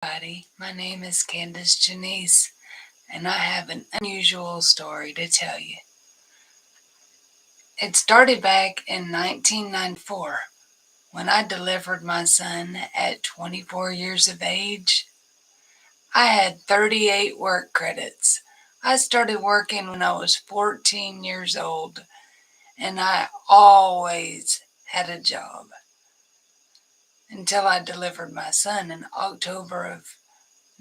Everybody. My name is Candace Janice, and I have an unusual story to tell you. It started back in 1994 when I delivered my son at 24 years of age. I had 38 work credits. I started working when I was 14 years old, and I always had a job until I delivered my son in October of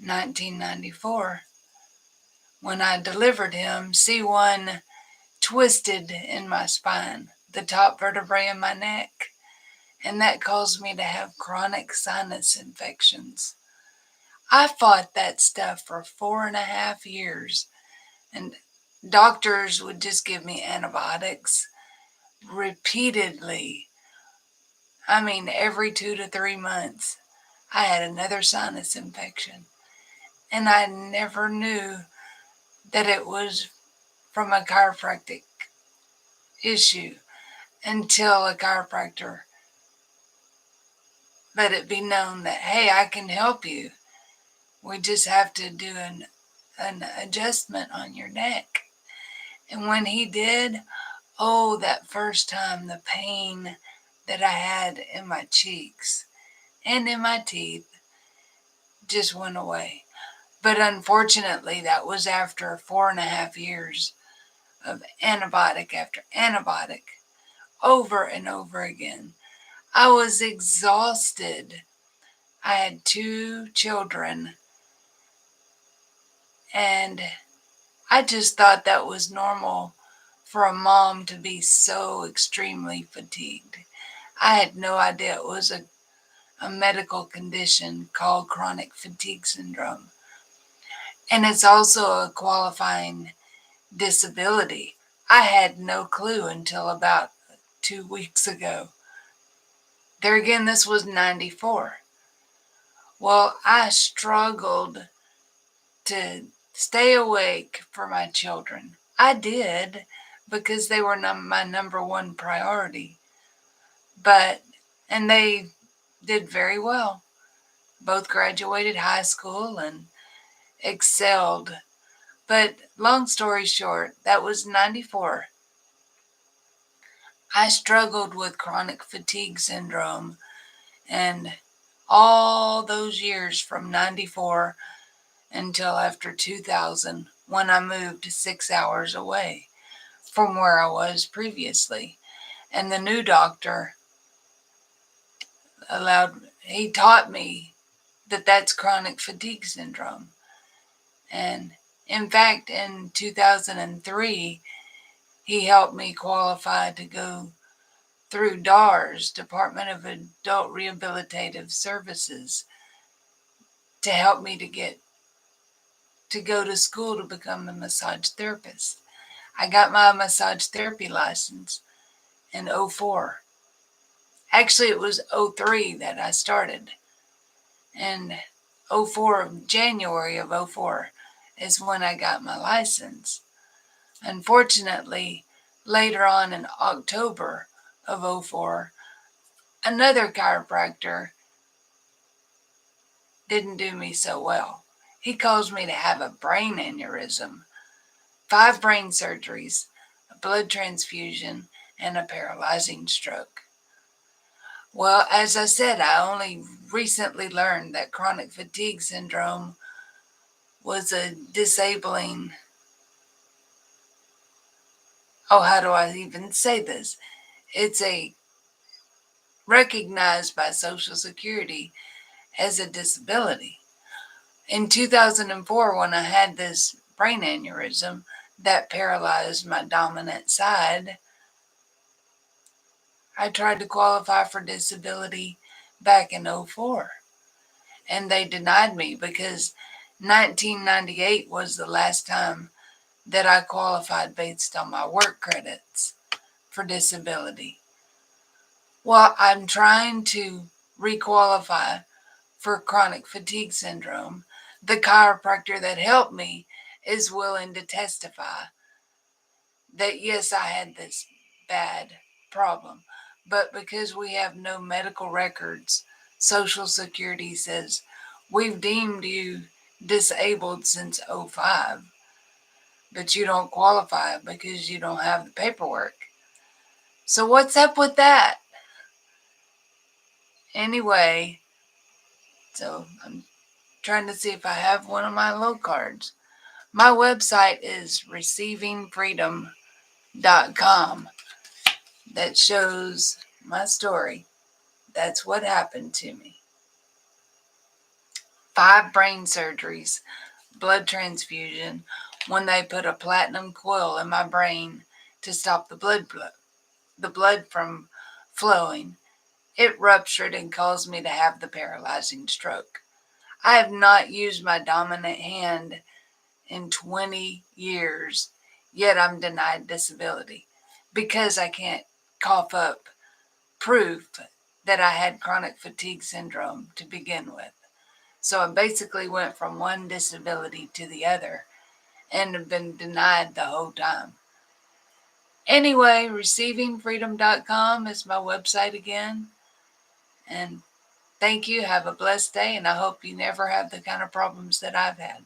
1994. When I delivered him, C1 twisted in my spine, the top vertebrae in my neck, and that caused me to have chronic sinus infections. I fought that stuff for 4.5 years, and doctors would just give me antibiotics repeatedly. I mean, every 2 to 3 months, I had another sinus infection, and I never knew that it was from a chiropractic issue until a chiropractor let it be known that, hey, I can help you. We just have to do an adjustment on your neck. And when he did, oh, that first time, the pain that I had in my cheeks and in my teeth just went away. But unfortunately, that was after 4.5 years of antibiotic after antibiotic over and over again. I was exhausted. I had 2 children, and I just thought that was normal for a mom to be so extremely fatigued. I had no idea it was a medical condition called chronic fatigue syndrome. And it's also a qualifying disability. I had no clue until about 2 weeks ago. There again, this was 94. Well, I struggled to stay awake for my children. I did because they were my number one priority. And they did very well. Both graduated high school and excelled. But long story short, that was 94. I struggled with chronic fatigue syndrome, and all those years from 94 until after 2000, when I moved 6 hours away from where I was previously. And the new doctor he taught me that that's chronic fatigue syndrome. And in fact, in 2003, he helped me qualify to go through DARS, Department of Adult Rehabilitative Services, to help me to go to school to become a massage therapist. I got my massage therapy license in '04. Actually, it was '03 that I started. And January of '04 is when I got my license. Unfortunately, later on in October of '04, another chiropractor didn't do me so well. He caused me to have a brain aneurysm, 5 brain surgeries, a blood transfusion, and a paralyzing stroke. Well, as I said, I only recently learned that chronic fatigue syndrome was a disabling, how do I even say this? It's a recognized by Social Security as a disability. In 2004, when I had this brain aneurysm that paralyzed my dominant side, I tried to qualify for disability back in '04, and they denied me because 1998 was the last time that I qualified based on my work credits for disability. Well, I'm trying to requalify for chronic fatigue syndrome. The chiropractor that helped me is willing to testify that yes, I had this bad problem. But because we have no medical records, Social Security says We've deemed you disabled since '05, but you don't qualify because you don't have the paperwork. So what's up with that? Anyway, so I'm trying to see if I have one of my low cards. My website is receivingfreedom.com. That shows my story. That's what happened to me. 5 brain surgeries, blood transfusion, when they put a platinum coil in my brain to stop the blood from flowing. It ruptured and caused me to have the paralyzing stroke. I have not used my dominant hand in 20 years, yet I'm denied disability because I can't cough up proof that I had chronic fatigue syndrome to begin with. So I basically went from one disability to the other and have been denied the whole time. Anyway, receivingfreedom.com is my website again. And thank you. Have a blessed day. And I hope you never have the kind of problems that I've had.